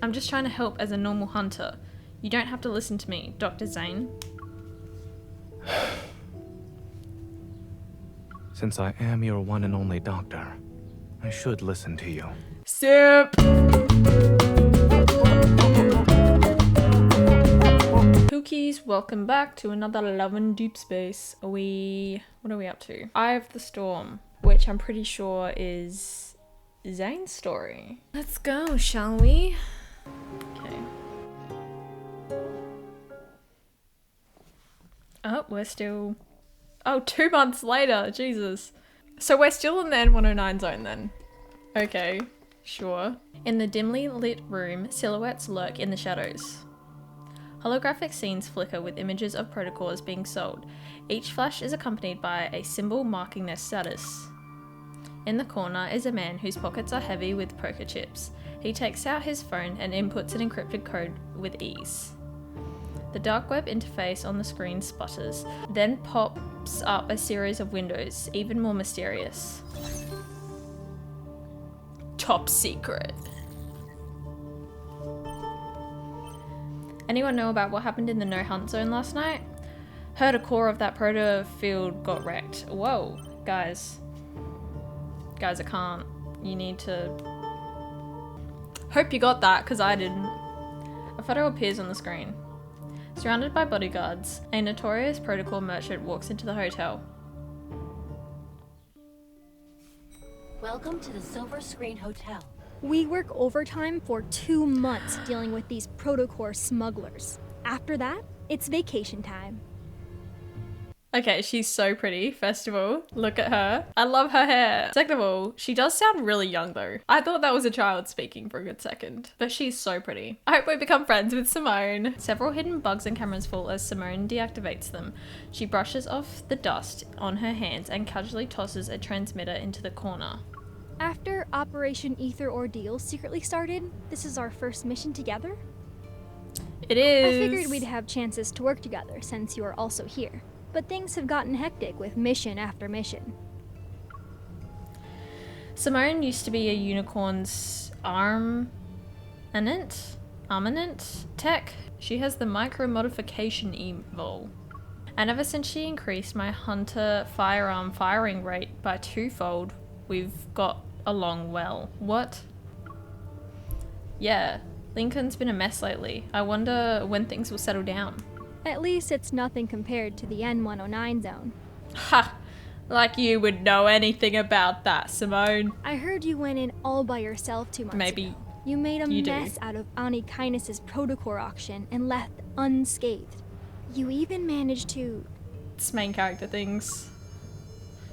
I'm just trying to help as a normal hunter. You don't have to listen to me, Dr. Zayne. Since I am your one and only doctor, I should listen to you. Sip! Cookies, welcome back to another Love in Deepspace. What are we up to? Eye of the Storm, which I'm pretty sure is Zayne's story. Let's go, shall we? Okay. Oh, we're still... Oh, 2 months later, Jesus. So we're still in the N109 zone then. Okay, sure. In the dimly lit room, silhouettes lurk in the shadows. Holographic scenes flicker with images of protocours being sold. Each flash is accompanied by a symbol marking their status. In the corner is a man whose pockets are heavy with poker chips. He takes out his phone and inputs an encrypted code with ease. The dark web interface on the screen sputters, then pops up a series of windows, even more mysterious. Top secret. Anyone know about what happened in the no hunt zone last night? Heard a core of that protofield got wrecked. Whoa, guys. Guys, I can't. You need to... Hope you got that, because I didn't. A photo appears on the screen. Surrounded by bodyguards, a notorious protocol merchant walks into the hotel. Welcome to the Silver Screen Hotel. We work overtime for 2 months dealing with these protocour smugglers. After that, it's vacation time. Okay, she's so pretty, first of all. Look at her. I love her hair. Second of all, she does sound really young though. I thought that was a child speaking for a good second, but she's so pretty. I hope we become friends with Simone. Several hidden bugs and cameras fall as Simone deactivates them. She brushes off the dust on her hands and casually tosses a transmitter into the corner. After Operation Aether Ordeal secretly started, this is our first mission together? It is. I figured we'd have chances to work together since you are also here. But things have gotten hectic with mission after mission. Simone used to be a unicorn's armament tech. She has the micro modification evol. And ever since she increased my hunter firearm firing rate by 2-fold, we've got along well. What? Yeah, Lincoln's been a mess lately. I wonder when things will settle down. At least it's nothing compared to the N109 zone. Ha! Like you would know anything about that, Simone. I heard you went in all by yourself 2 months Maybe ago. You made a you mess do. out of Ani Kindness's protocour auction and left unscathed. You even managed to... It's main character things.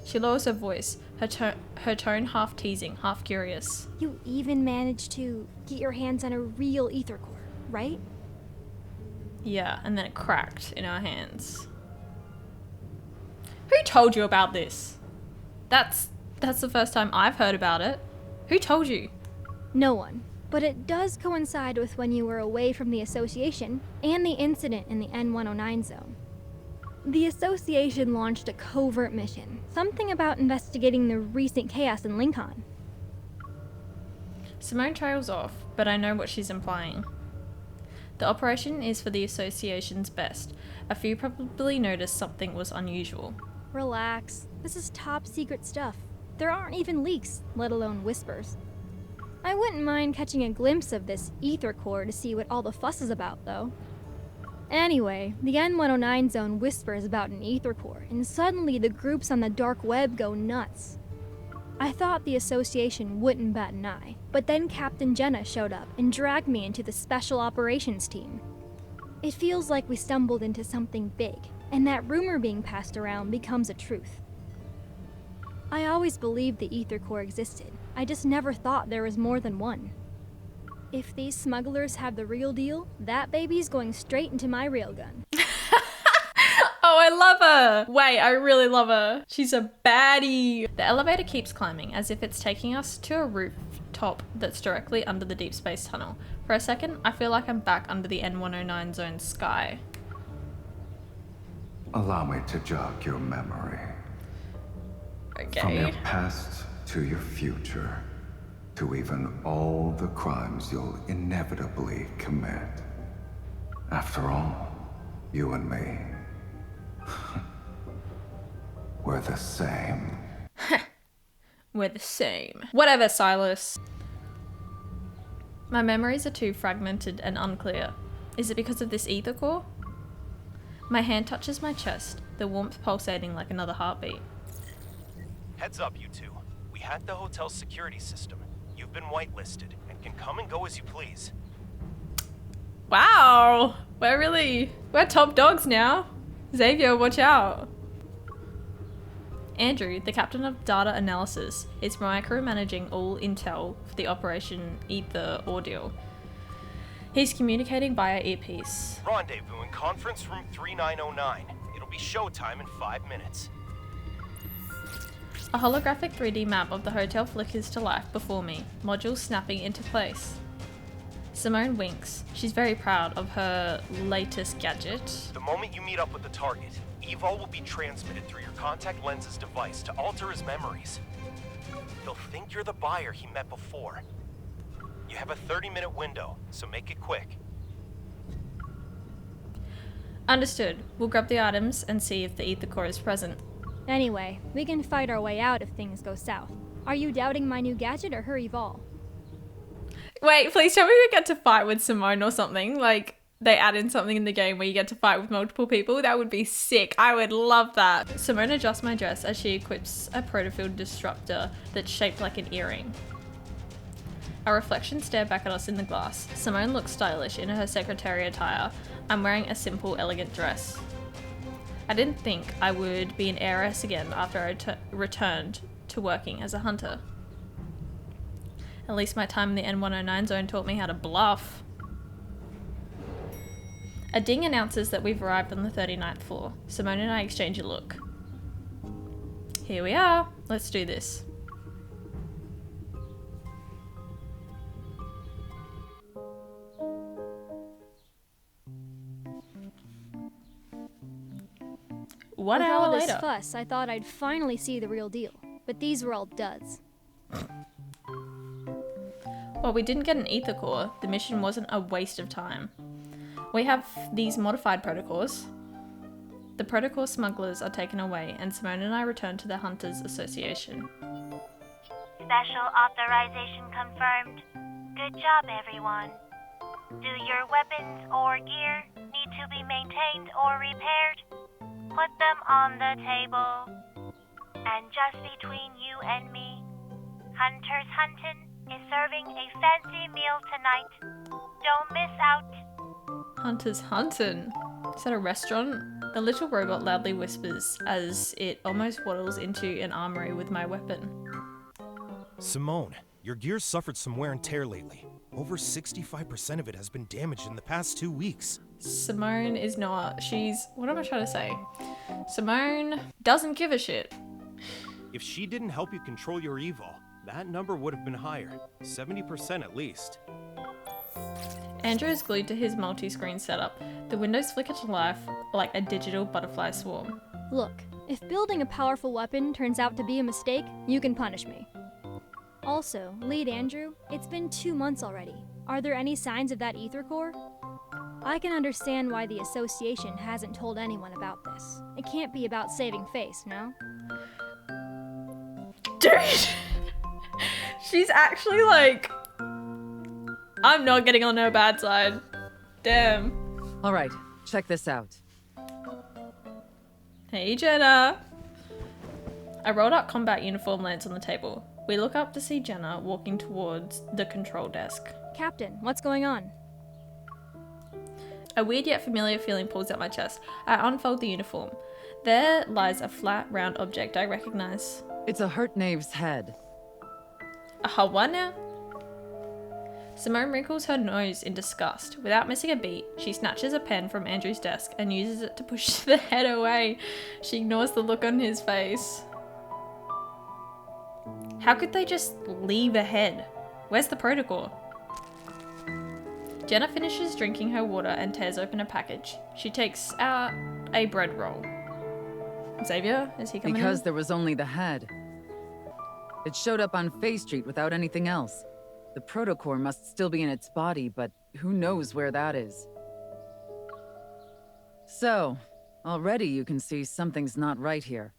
She lowers her voice, her tone half teasing, half curious. You even managed to get your hands on a real aether core, right? Yeah, and then it cracked in our hands. Who told you about this? That's the first time I've heard about it. Who told you? No one. But it does coincide with when you were away from the Association and the incident in the N109 zone. The Association launched a covert mission, something about investigating the recent chaos in Lincoln. Simone trails off, but I know what she's implying. The operation is for the Association's best. A few probably noticed something was unusual. Relax. This is top secret stuff. There aren't even leaks, let alone whispers. I wouldn't mind catching a glimpse of this aether core to see what all the fuss is about, though. Anyway, the N109 zone whispers about an aether core, and suddenly the groups on the dark web go nuts. I thought the Association wouldn't bat an eye, but then Captain Jenna showed up and dragged me into the Special Operations team. It feels like we stumbled into something big, and that rumor being passed around becomes a truth. I always believed the aether core existed, I just never thought there was more than one. If these smugglers have the real deal, that baby's going straight into my railgun. Oh, I love her! Wait, I really love her. She's a baddie. The elevator keeps climbing as if it's taking us to a rooftop that's directly under the deep space tunnel. For a second, I feel like I'm back under the N109 zone sky. Allow me to jog your memory. Okay. From your past to your future. to even all the crimes you'll inevitably commit. After all, you and me, we're the same. We're the same. Whatever, Silas. My memories are too fragmented and unclear. Is it because of this aether core? My hand touches my chest, the warmth pulsating like another heartbeat. Heads up, you two. We hacked the hotel's security system. You've been whitelisted and can come and go as you please. Wow! We're top dogs now. Xavier, watch out. Andrew, the captain of data analysis, is micromanaging all intel for the Operation Aether ordeal. He's communicating via earpiece. Rendezvous in conference room 3909. It'll be showtime in 5 minutes. A holographic 3D map of the hotel flickers to life before me, modules snapping into place. Simone winks. She's very proud of her latest gadget. The moment you meet up with the target, Evo will be transmitted through your contact lens's device to alter his memories. He'll think you're the buyer he met before. You have a 30-minute window, so make it quick. Understood. We'll grab the items and see if the aether core is present. Anyway, we can fight our way out if things go south. Are you doubting my new gadget or her evol? Wait, please tell me we get to fight with Simone or something. Like, they add in something in the game where you get to fight with multiple people. That would be sick. I would love that. Simone adjusts my dress as she equips a protofield disruptor that's shaped like an earring. Our reflections stare back at us in the glass. Simone looks stylish in her secretary attire. I'm wearing a simple, elegant dress. I didn't think I would be an heiress again after I returned to working as a hunter. At least my time in the N109 zone taught me how to bluff. A ding announces that we've arrived on the 39th floor. Simone and I exchange a look. Here we are. Let's do this. One With hour all this later. fuss, I thought I'd finally see the real deal. But these were all duds. While we didn't get an aether core, the mission wasn't a waste of time. We have these modified protocols. The protocol smugglers are taken away, and Simone and I return to the Hunters Association. Special authorization confirmed. Good job, everyone. Do your weapons or gear need to be maintained or repaired? Put them on the table. And just between you and me, Hunters Huntin' is serving a fancy meal tonight. Don't miss out. Hunters Huntin'? Is that a restaurant? The little robot loudly whispers as it almost waddles into an armory with my weapon. Simone, your gear's suffered some wear and tear lately. Over 65% of it has been damaged in the past 2 weeks. Simone is not. What am I trying to say? Simone doesn't give a shit. If she didn't help you control your evil, that number would have been higher. 70% at least. Andrew is glued to his multi-screen setup. The windows flicker to life like a digital butterfly swarm. Look, if building a powerful weapon turns out to be a mistake, you can punish me. Also, lead Andrew, it's been 2 months already. Are there any signs of that aether core? I can understand why the association hasn't told anyone about this. It can't be about saving face, no? Dude! She's actually like... I'm not getting on her bad side. Damn. All right, check this out. Hey, Jenna. A rolled up combat uniform lands on the table. We look up to see Jenna walking towards the control desk. Captain, what's going on? A weird yet familiar feeling pulls at my chest. I unfold the uniform. There lies a flat, round object I recognize. It's a hurt knave's head. A Hawana? Simone wrinkles her nose in disgust. Without missing a beat, she snatches a pen from Andrew's desk and uses it to push the head away. She ignores the look on his face. How could they just leave a head? Where's the protocol? Jenna finishes drinking her water and tears open a package. She takes out a bread roll. Xavier, is he coming Because in? there was only the head. It showed up on Faye Street without anything else. The protocore must still be in its body, but who knows where that is. So, already you can see something's not right here.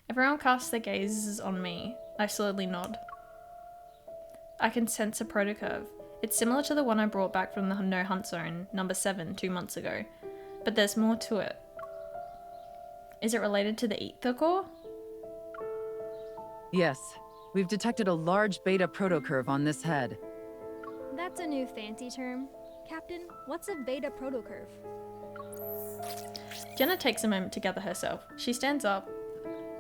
Everyone casts their gazes on me. I slowly nod. I can sense a protocurve. It's similar to the one I brought back from the No Hunt Zone, number 7, 2 months ago. But there's more to it. Is it related to the aether core? Yes, we've detected a large beta protocurve on this head. That's a new fancy term. Captain, what's a beta protocurve? Jenna takes a moment to gather herself. She stands up,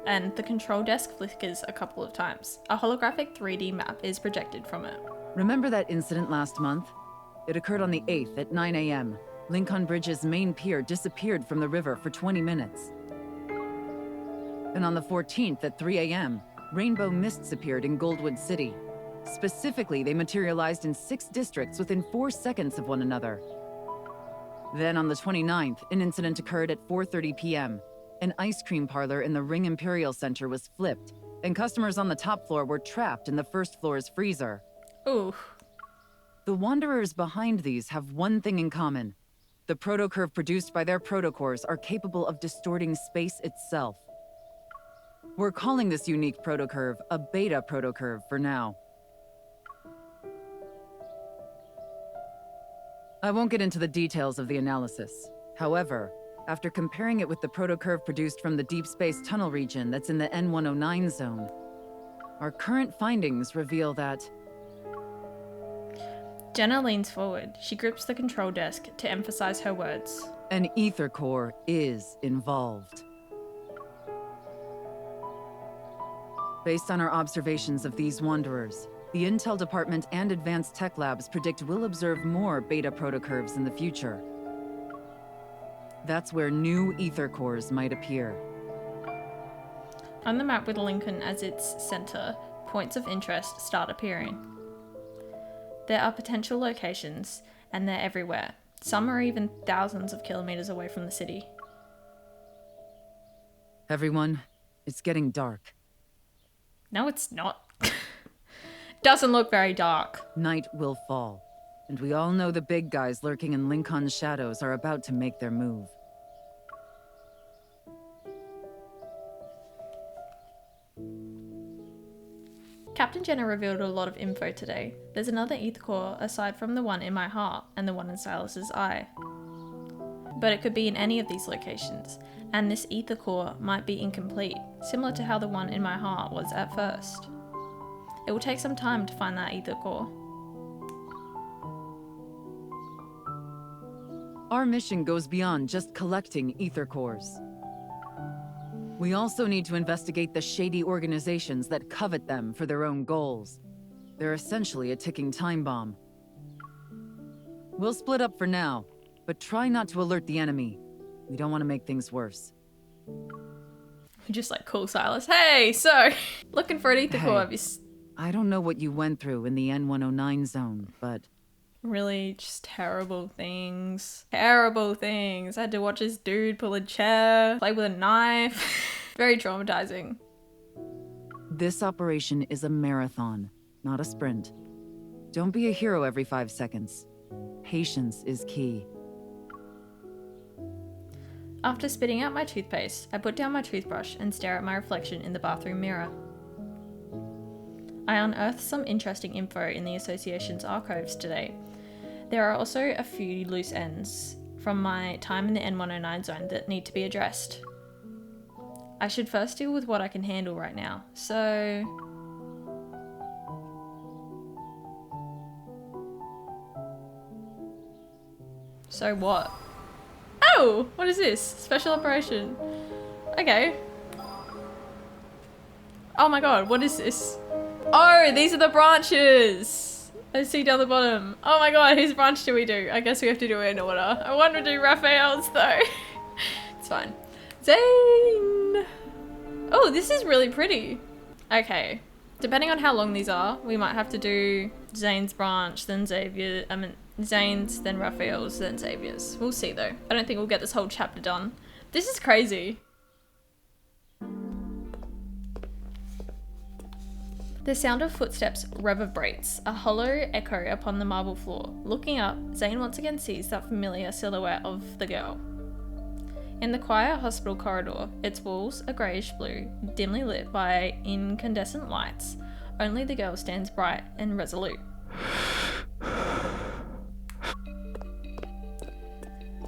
and the control desk flickers a couple of times. A holographic 3D map is projected from it. Remember that incident last month? It occurred on the 8th at 9 a.m. Lincoln Bridge's main pier disappeared from the river for 20 minutes. And on the 14th at 3 a.m., rainbow mists appeared in Goldwood City. Specifically, they materialized in 6 districts within 4 seconds of one another. Then on the 29th, an incident occurred at 4:30 p.m. An ice cream parlor in the Ring Imperial Center was flipped, and customers on the top floor were trapped in the first floor's freezer. Ooh. The Wanderers behind these have one thing in common. The protocurve produced by their protocores are capable of distorting space itself. We're calling this unique protocurve a beta protocurve for now. I won't get into the details of the analysis. However, after comparing it with the protocurve produced from the Deepspace tunnel region that's in the N109 zone, our current findings reveal that... Jenna leans forward. She grips the control desk to emphasize her words. An aether core is involved. Based on our observations of these Wanderers, the Intel Department and Advanced Tech Labs predict we'll observe more beta protocurves in the future. That's where new aether cores might appear. On the map with Lincoln as its center, points of interest start appearing. There are potential locations, and they're everywhere. Some are even thousands of kilometers away from the city. Everyone, it's getting dark. No, it's not. Doesn't look very dark. Night will fall, and we all know the big guys lurking in Lincoln's shadows are about to make their move. Captain Jenna revealed a lot of info today. There's another aether core aside from the one in my heart and the one in Silas's eye. But it could be in any of these locations, and this aether core might be incomplete, similar to how the one in my heart was at first. It will take some time to find that aether core. Our mission goes beyond just collecting aether cores. We also need to investigate the shady organizations that covet them for their own goals. They're essentially a ticking time bomb. We'll split up for now, but try not to alert the enemy. We don't want to make things worse. We just like call Silas. Hey, so looking for an aether core. Have you I don't know what you went through in the N109 zone, but... Really just terrible things. Terrible things. I had to watch this dude pull a chair, play with a knife. Very traumatizing. This operation is a marathon, not a sprint. Don't be a hero every 5 seconds. Patience is key. After spitting out my toothpaste, I put down my toothbrush and stare at my reflection in the bathroom mirror. I unearthed some interesting info in the Association's archives today. There are also a few loose ends from my time in the N109 zone that need to be addressed. I should first deal with what I can handle right now, so... So what? Oh! What is this? Special operation. Okay. Oh my god, what is this? Oh, these are the branches! I see down the bottom. Oh my god, whose branch do we do? I guess we have to do it in order. I want to do Raphael's though. It's fine. Zayne! Oh, this is really pretty. Okay. Depending on how long these are, we might have to do Zayne's branch, then Zayne's, then Raphael's, then Xavier's. We'll see though. I don't think we'll get this whole chapter done. This is crazy. The sound of footsteps reverberates, a hollow echo upon the marble floor. Looking up, Zayne once again sees that familiar silhouette of the girl. In the quiet hospital corridor, its walls are greyish blue, dimly lit by incandescent lights. Only the girl stands bright and resolute.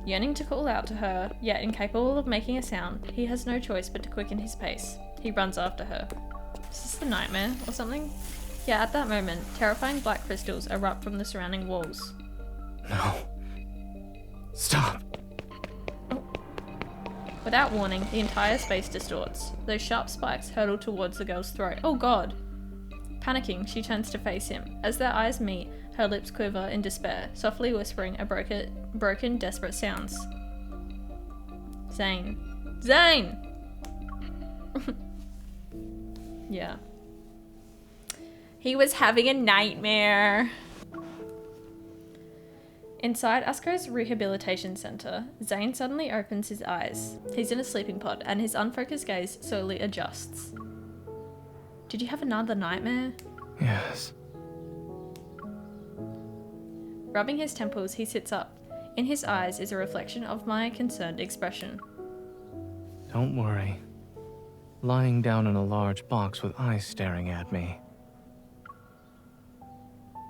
Yearning to call out to her, yet incapable of making a sound, he has no choice but to quicken his pace. He runs after her. Is this the nightmare or something? Yeah, at that moment, terrifying black crystals erupt from the surrounding walls. No. Stop. Oh. Without warning, the entire space distorts. Those sharp spikes hurtle towards the girl's throat. Oh god! Panicking, she turns to face him. As their eyes meet, her lips quiver in despair, softly whispering a broken, desperate sounds. Zayne. Zayne! Yeah. He was having a nightmare. Inside Asko's rehabilitation center, Zayne suddenly opens his eyes. He's in a sleeping pod, and his unfocused gaze slowly adjusts. Did you have another nightmare? Yes. Rubbing his temples, he sits up. In his eyes is a reflection of my concerned expression. Don't worry. Lying down in a large box with eyes staring at me.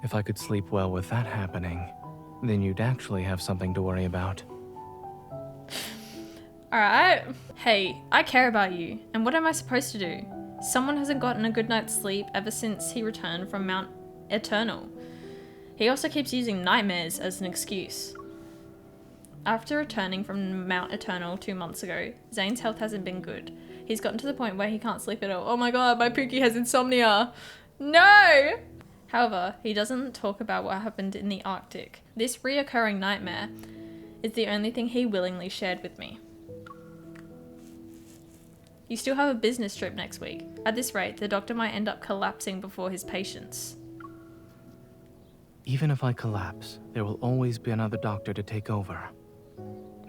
If I could sleep well with that happening, then you'd actually have something to worry about. Alright. Hey, I care about you, and what am I supposed to do? Someone hasn't gotten a good night's sleep ever since he returned from Mount Eternal. He also keeps using nightmares as an excuse. After returning from Mount Eternal 2 months ago, Zayne's health hasn't been good. He's gotten to the point where he can't sleep at all. Oh my god, my Pookie has insomnia! No! However, he doesn't talk about what happened in the Arctic. This reoccurring nightmare is the only thing he willingly shared with me. You still have a business trip next week. At this rate, the doctor might end up collapsing before his patients. Even if I collapse, there will always be another doctor to take over.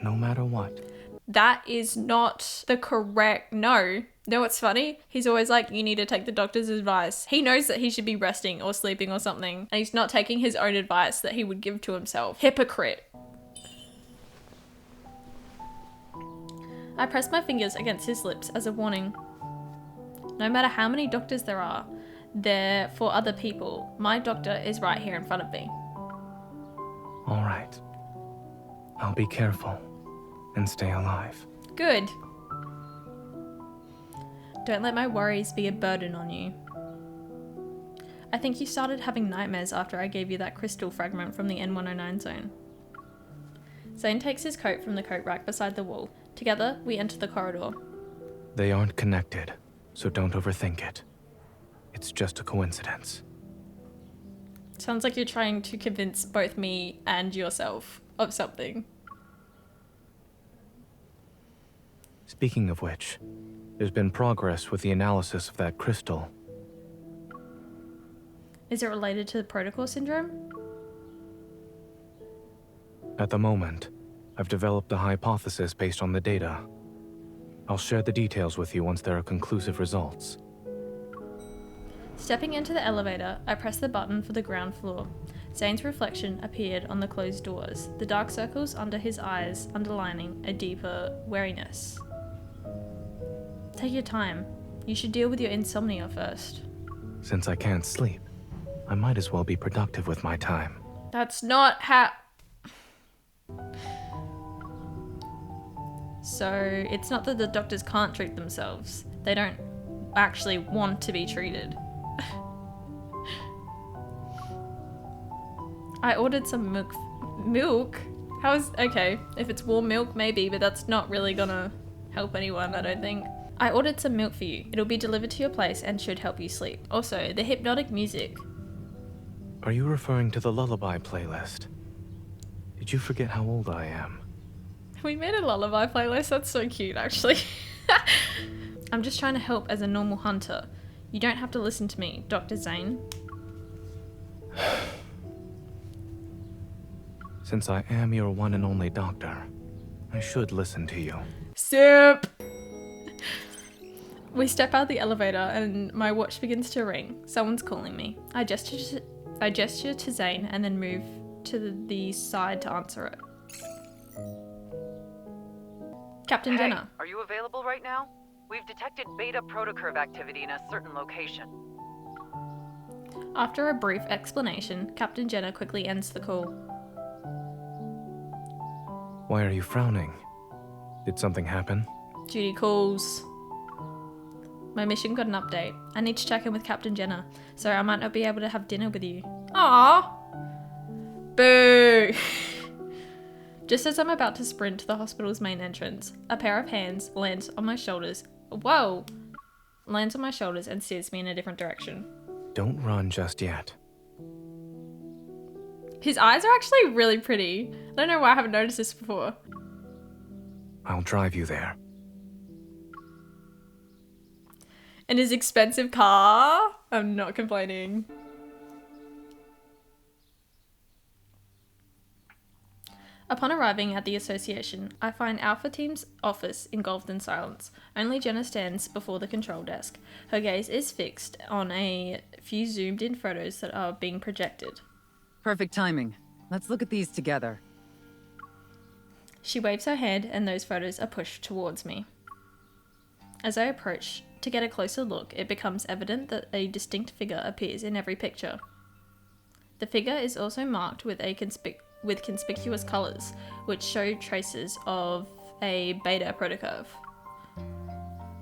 No matter what. That is not the correct... No. No, what's funny? He's always like, you need to take the doctor's advice. He knows that he should be resting or sleeping or something, and he's not taking his own advice that he would give to himself. Hypocrite. I press my fingers against his lips as a warning. No matter how many doctors there are, they're for other people. My doctor is right here in front of me. All right. I'll be careful and stay alive. Good. Don't let my worries be a burden on you. I think you started having nightmares after I gave you that crystal fragment from the N109 zone. Zayne takes his coat from the coat rack beside the wall. Together, we enter the corridor. They aren't connected, so don't overthink it. It's just a coincidence. Sounds like you're trying to convince both me and yourself of something. Speaking of which, there's been progress with the analysis of that crystal. Is it related to the protocol syndrome? At the moment, I've developed a hypothesis based on the data. I'll share the details with you once there are conclusive results. Stepping into the elevator, I press the button for the ground floor. Zayne's reflection appeared on the closed doors, the dark circles under his eyes underlining a deeper wariness. Take your time. You should deal with your insomnia first. Since I can't sleep, I might as well be productive with my time. That's not how... So, it's not that the doctors can't treat themselves. They don't actually want to be treated. I ordered some milk. Milk? How's... Okay, if it's warm milk, maybe, but that's not really gonna help anyone, I don't think. I ordered some milk for you. It'll be delivered to your place and should help you sleep. Also, the hypnotic music. Are you referring to the lullaby playlist? Did you forget how old I am? We made a lullaby playlist. That's so cute, actually. I'm just trying to help as a normal hunter. You don't have to listen to me, Dr. Zayne. Since I am your one and only doctor, I should listen to you. Sip! We step out the elevator and my watch begins to ring. Someone's calling me. I gesture to Zayne and then move to the side to answer it. Captain Jenner. Are you available right now? We've detected beta protocurve activity in a certain location. After a brief explanation, Captain Jenner quickly ends the call. Why are you frowning? Did something happen? Duty calls. My mission got an update. I need to check in with Captain Jenner, so I might not be able to have dinner with you. Aww! Boo! Just as I'm about to sprint to the hospital's main entrance, a pair of hands lands on my shoulders. Whoa! Lands on my shoulders and steers me in a different direction. Don't run just yet. His eyes are actually really pretty. I don't know why I haven't noticed this before. I'll drive you there. In his expensive car? I'm not complaining. Upon arriving at the association, I find Alpha Team's office engulfed in silence. Only Jenna stands before the control desk. Her gaze is fixed on a few zoomed-in photos that are being projected. Perfect timing. Let's look at these together. She waves her hand and those photos are pushed towards me. As I approach to get a closer look, it becomes evident that a distinct figure appears in every picture. The figure is also marked with conspicuous colours, which show traces of a beta protocurve.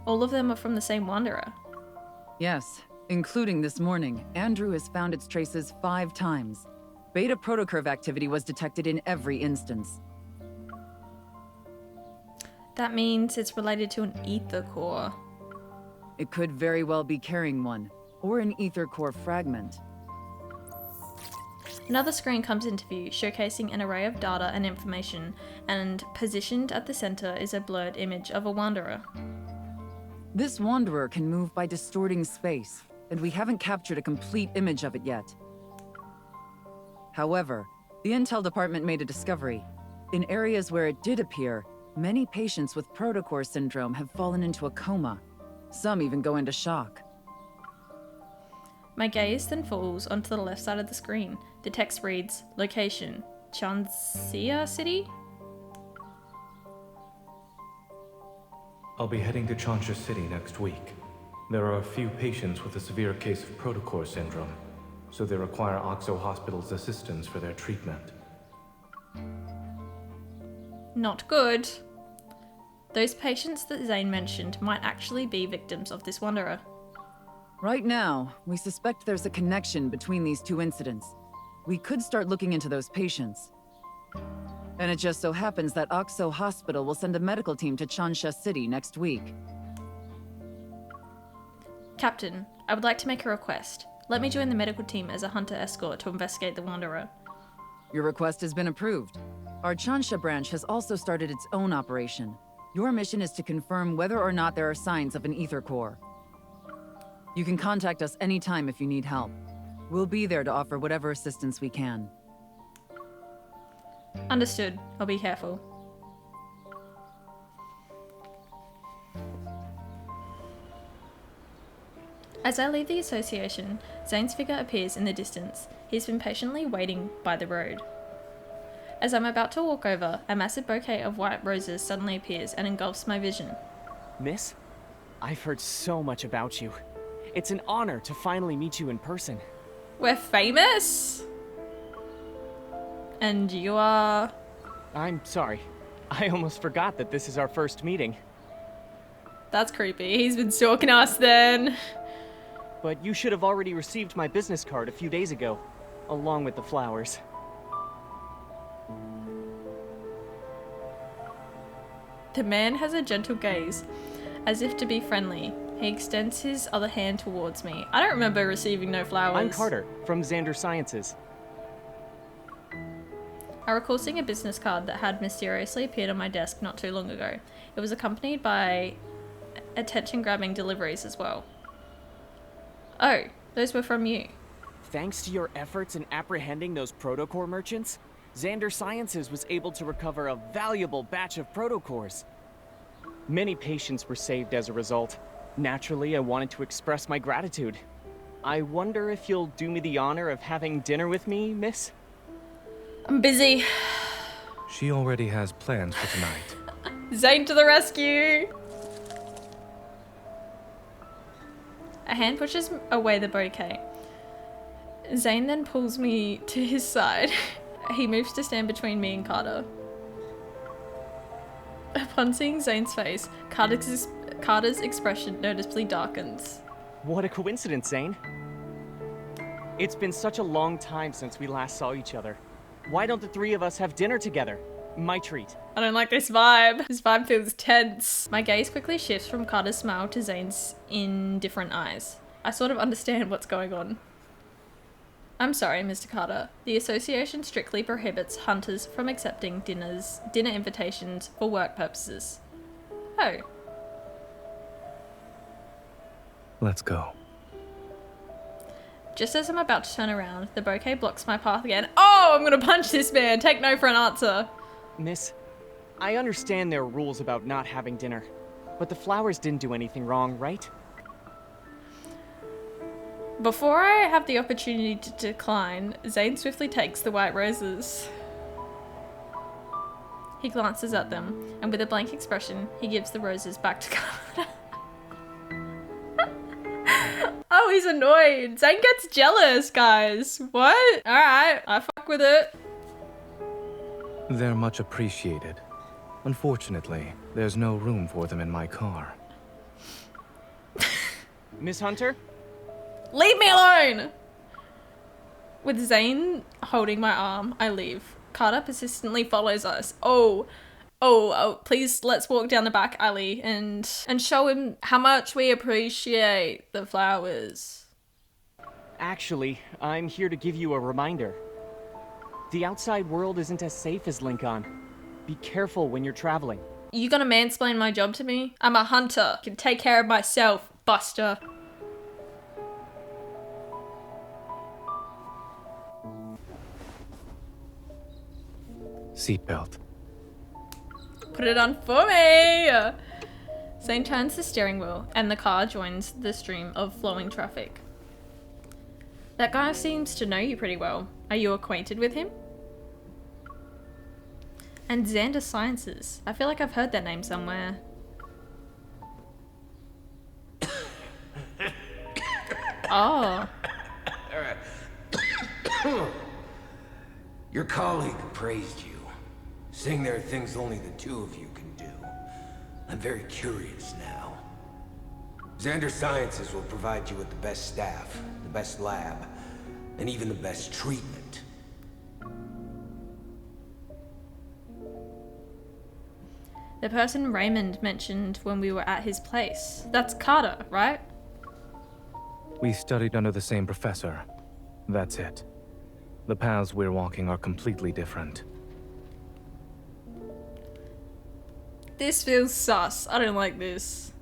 All of them are from the same Wanderer. Yes, including this morning. Andrew has found its traces 5 times. Beta protocurve activity was detected in every instance. That means it's related to an aether core. It could very well be carrying one, or an aether core fragment. Another screen comes into view, showcasing an array of data and information, and positioned at the center is a blurred image of a Wanderer. This Wanderer can move by distorting space, and we haven't captured a complete image of it yet. However, the Intel department made a discovery. In areas where it did appear, many patients with protocore syndrome have fallen into a coma. Some even go into shock. My gaze then falls onto the left side of the screen. The text reads, location, Chansia City? I'll be heading to Chansia City next week. There are a few patients with a severe case of protocore syndrome, so they require Oxo Hospital's assistance for their treatment. Not good. Those patients that Zayne mentioned might actually be victims of this Wanderer. Right now, we suspect there's a connection between these 2 incidents. We could start looking into those patients. And it just so happens that Oxo Hospital will send a medical team to Chansia City next week. Captain, I would like to make a request. Let me join the medical team as a hunter escort to investigate the Wanderer. Your request has been approved. Our Chansia branch has also started its own operation. Your mission is to confirm whether or not there are signs of an aether core. You can contact us anytime if you need help. We'll be there to offer whatever assistance we can. Understood. I'll be careful. As I leave the association, Zayne's figure appears in the distance. He's been patiently waiting by the road. As I'm about to walk over, a massive bouquet of white roses suddenly appears and engulfs my vision. Miss, I've heard so much about you. It's an honor to finally meet you in person. We're famous? And you are... I'm sorry. I almost forgot that this is our first meeting. That's creepy. He's been stalking us then. But you should have already received my business card a few days ago, along with the flowers. The man has a gentle gaze, as if to be friendly. He extends his other hand towards me. I don't remember receiving no flowers. I'm Carter, from Xander Sciences. I recall seeing a business card that had mysteriously appeared on my desk not too long ago. It was accompanied by attention-grabbing deliveries as well. Oh, those were from you. Thanks to your efforts in apprehending those protocore merchants, Xander Sciences was able to recover a valuable batch of protocores. Many patients were saved as a result. Naturally, I wanted to express my gratitude. I wonder if you'll do me the honor of having dinner with me, miss? I'm busy. She already has plans for tonight. Zayne to the rescue! A hand pushes away the bouquet. Zayne then pulls me to his side. He moves to stand between me and Carter. Upon seeing Zayne's face, Carter's expression noticeably darkens. What a coincidence, Zayne. It's been such a long time since we last saw each other. Why don't the three of us have dinner together? My treat. I don't like this vibe. This vibe feels tense. My gaze quickly shifts from Carter's smile to Zayne's indifferent eyes. I sort of understand what's going on. I'm sorry, Mr. Carter. The association strictly prohibits hunters from accepting dinner invitations for work purposes. Oh. Let's go. Just as I'm about to turn around, the bouquet blocks my path again. Oh, I'm gonna punch this man. Take no for an answer. Miss, I understand there are rules about not having dinner, but the flowers didn't do anything wrong, right? Before I have the opportunity to decline, Zayne swiftly takes the white roses. He glances at them, and with a blank expression, he gives the roses back to Carter. Oh, he's annoyed. Zayne gets jealous, guys. What? Alright, I fuck with it. They're much appreciated. Unfortunately, there's no room for them in my car. Miss Hunter? Leave me alone! With Zayne holding my arm, I leave. Carter persistently follows us. Oh, please let's walk down the back alley and show him how much we appreciate the flowers. Actually, I'm here to give you a reminder. The outside world isn't as safe as Lincoln. Be careful when you're traveling. You gonna mansplain my job to me? I'm a hunter. Can take care of myself, buster. Seatbelt. Put it on for me! Zayne turns the steering wheel and the car joins the stream of flowing traffic. That guy seems to know you pretty well. Are you acquainted with him? And Xander Sciences. I feel like I've heard that name somewhere. Oh. Your colleague praised you, saying there are things only the two of you can do. I'm very curious now. Xander Sciences will provide you with the best staff, the best lab, and even the best treatment. The person Raymond mentioned when we were at his place. That's Carter, right? We studied under the same professor. That's it. The paths we're walking are completely different. This feels sus. I don't like this.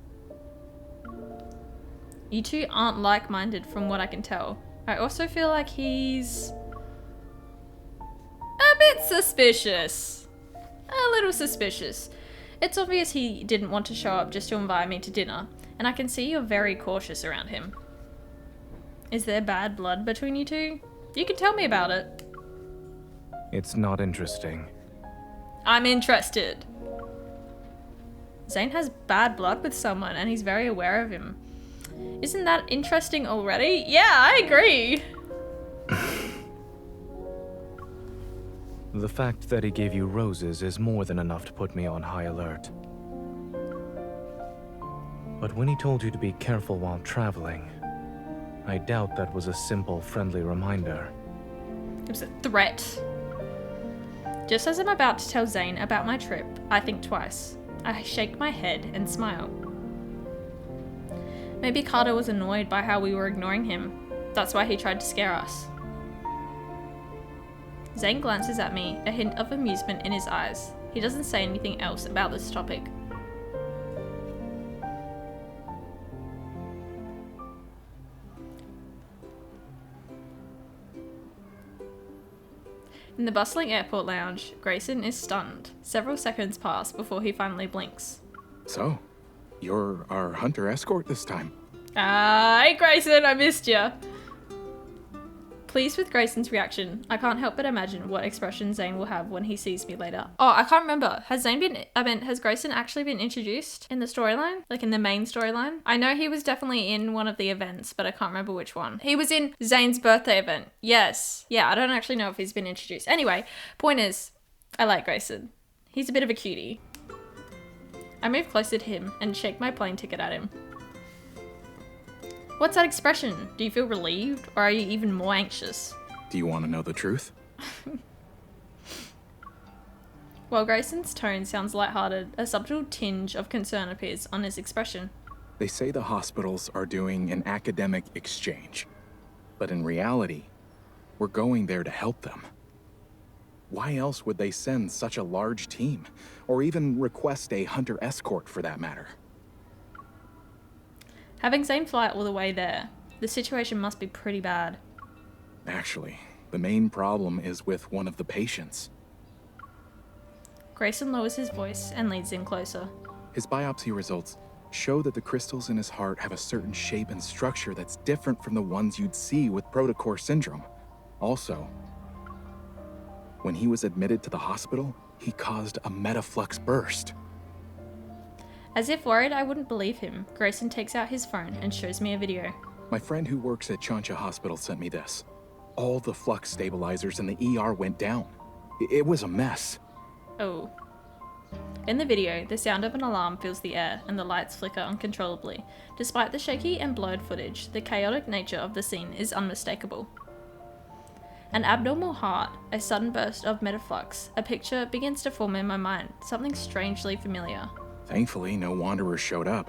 You two aren't like-minded from what I can tell. I also feel like he's a bit suspicious. A little suspicious. It's obvious he didn't want to show up just to invite me to dinner, and I can see you're very cautious around him. Is there bad blood between you two? You can tell me about it. It's not interesting. I'm interested. Zayne has bad blood with someone and he's very aware of him. Isn't that interesting already? Yeah, I agree. The fact that he gave you roses is more than enough to put me on high alert. But when he told you to be careful while traveling, I doubt that was a simple, friendly reminder. It was a threat. Just as I'm about to tell Zayne about my trip, I think twice. I shake my head and smile. Maybe Carter was annoyed by how we were ignoring him. That's why he tried to scare us. Zayne glances at me, a hint of amusement in his eyes. He doesn't say anything else about this topic. In the bustling airport lounge, Grayson is stunned. Several seconds pass before he finally blinks. So, You're our hunter escort this time. Hey Grayson, I missed you. Pleased with Grayson's reaction, I can't help but imagine what expression Zayne will have when he sees me later. Oh, I can't remember. Has Grayson actually been introduced in the storyline? Like in the main storyline? I know he was definitely in one of the events, but I can't remember which one. He was in Zayne's birthday event. Yes. Yeah, I don't actually know if he's been introduced. Anyway, point is, I like Grayson. He's a bit of a cutie. I move closer to him and shake my plane ticket at him. What's that expression? Do you feel relieved, or are you even more anxious? Do you want to know the truth? While Grayson's tone sounds lighthearted, a subtle tinge of concern appears on his expression. They say the hospitals are doing an academic exchange. But in reality, we're going there to help them. Why else would they send such a large team? Or even request a hunter escort for that matter? Having Zayne fly all the way there, the situation must be pretty bad. Actually, the main problem is with one of the patients. Grayson lowers his voice and leads in closer. His biopsy results show that the crystals in his heart have a certain shape and structure that's different from the ones you'd see with protocurve syndrome. Also, when he was admitted to the hospital, he caused a metaflux burst. As if worried I wouldn't believe him, Grayson takes out his phone and shows me a video. My friend who works at Chansia Hospital sent me this. All the flux stabilizers in the ER went down. It was a mess. Oh. In the video, the sound of an alarm fills the air and the lights flicker uncontrollably. Despite the shaky and blurred footage, the chaotic nature of the scene is unmistakable. An abnormal heart, a sudden burst of metaflux, a picture begins to form in my mind, something strangely familiar. Thankfully, no wanderers showed up,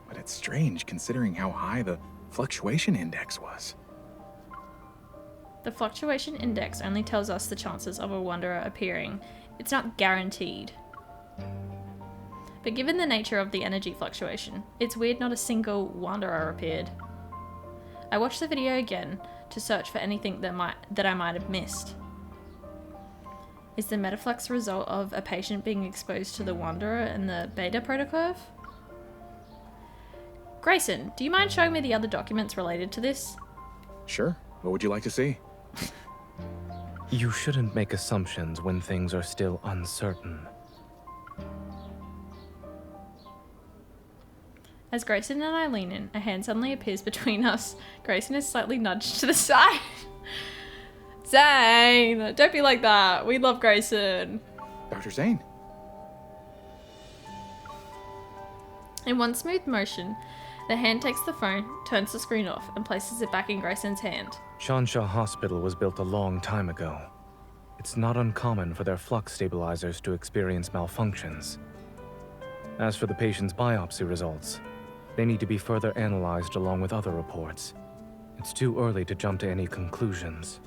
but it's strange considering how high the fluctuation index was. The fluctuation index only tells us the chances of a wanderer appearing. It's not guaranteed. But given the nature of the energy fluctuation, it's weird not a single wanderer appeared. I watched the video again to search for anything that I might have missed. Is the metaflux a result of a patient being exposed to the wanderer and the beta protocurve? Grayson, do you mind showing me the other documents related to this? Sure. What would you like to see? You shouldn't make assumptions when things are still uncertain. As Grayson and I lean in, a hand suddenly appears between us. Grayson is slightly nudged to the side. Zayne, don't be like that. We love Grayson. Dr. Zayne. In one smooth motion, the hand takes the phone, turns the screen off, and places it back in Grayson's hand. Chansia Hospital was built a long time ago. It's not uncommon for their flux stabilizers to experience malfunctions. As for the patient's biopsy results, they need to be further analyzed along with other reports. It's too early to jump to any conclusions.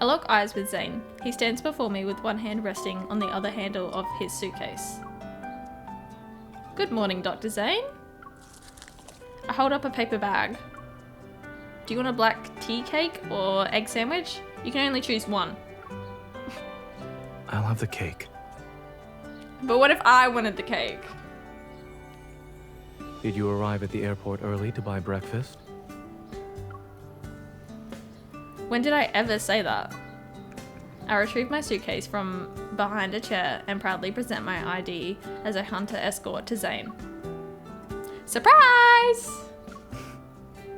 I lock eyes with Zayne. He stands before me with one hand resting on the other handle of his suitcase. Good morning, Dr. Zayne. I hold up a paper bag. Do you want a black tea cake or egg sandwich? You can only choose one. I'll have the cake. But what if I wanted the cake? Did you arrive at the airport early to buy breakfast? When did I ever say that? I retrieve my suitcase from behind a chair and proudly present my ID as a hunter escort to Zayne. Surprise!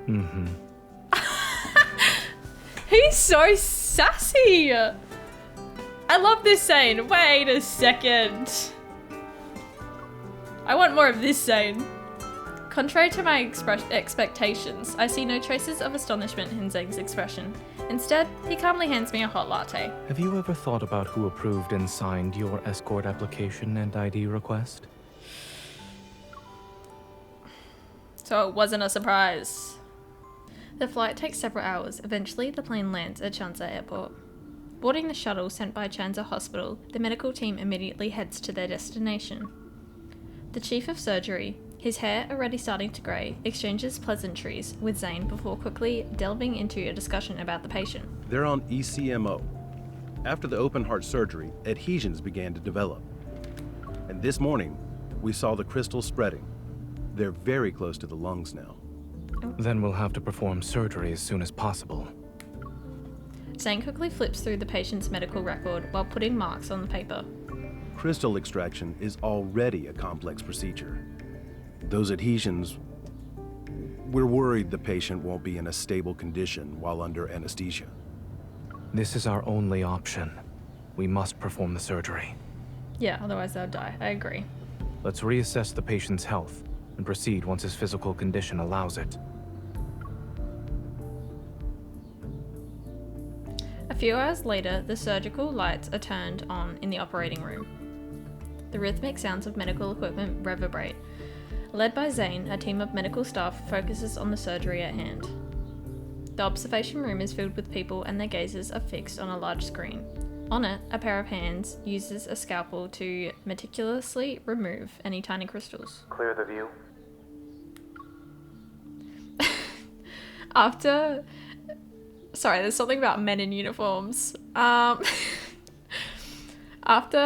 Mm-hmm. He's so sassy! I love this Zayne. Wait a second. I want more of this Zayne. Contrary to my expectations, I see no traces of astonishment in Zayne's expression. Instead, he calmly hands me a hot latte. Have you ever thought about who approved and signed your escort application and ID request? So it wasn't a surprise. The flight takes several hours. Eventually, the plane lands at Chansia Airport. Boarding the shuttle sent by Chansia Hospital, the medical team immediately heads to their destination. The chief of surgery, his hair already starting to grey, exchanges pleasantries with Zayne before quickly delving into a discussion about the patient. They're on ECMO. After the open heart surgery, adhesions began to develop. And this morning, We saw the crystals spreading. They're very close to the lungs now. Then we'll have to perform surgery as soon as possible. Zayne quickly flips through the patient's medical record while putting marks on the paper. Crystal extraction is already a complex procedure. Those adhesions, we're worried the patient won't be in a stable condition while under anesthesia. This is our only option. We must perform the surgery. Yeah, otherwise they'll die. I agree. Let's reassess the patient's health and proceed once his physical condition allows it. A few hours later, the surgical lights are turned on in the operating room. The rhythmic sounds of medical equipment reverberate. Led by Zayne, a team of medical staff focuses on the surgery at hand. The observation room is filled with people and their gazes are fixed on a large screen. On it, a pair of hands uses a scalpel to meticulously remove any tiny crystals. Clear the view. Sorry, there's something about men in uniforms. After